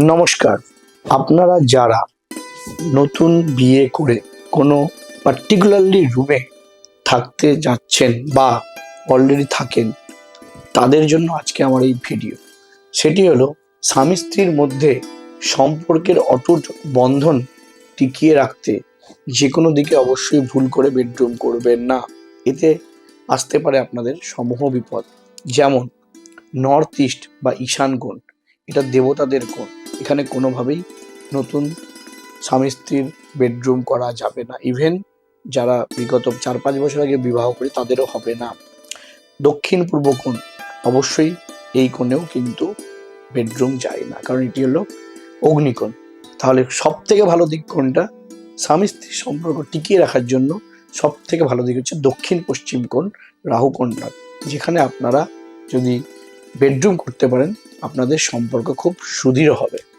নমস্কার। আপনারা যারা নতুন বিয়ে করে কোনো পার্টিকুলারলি রুমে থাকতে যাচ্ছেন বা অলরেডি থাকেন, তাদের জন্য আজকে আমার এই ভিডিও। সেটি হলো স্বামী স্ত্রীর মধ্যে সম্পর্কের অটুট বন্ধন টিকিয়ে রাখতে যে কোনো দিকে অবশ্যই ভুল করে বেডরুম করবেন না। এতে আসতে পারে আপনাদের সমূহ বিপদ। যেমন নর্থ ইস্ট বা ঈশান কোণ, এটা দেবতাদের কোণ। এখানে কোনোভাবেই নতুন স্বামী স্ত্রীর বেডরুম করা যাবে না। ইভেন যারা বিগত 4-5 বছর আগে বিবাহ করে তাদেরও হবে না। দক্ষিণ পূর্ব কোণ, অবশ্যই এই কোণেও কিন্তু বেডরুম যায় না, কারণ এটি হলো অগ্নিকোণ। তাহলে সব থেকে ভালো দিক কোনটা? স্বামী স্ত্রীর সম্পর্ক টিকিয়ে রাখার জন্য সব থেকে ভালো দিক হচ্ছে দক্ষিণ পশ্চিম কোণ, রাহু কোণটা। যেখানে আপনারা যদি বেডরুম করতে পারেন, আপনাদের সম্পর্ক খুব সুদৃঢ় হবে।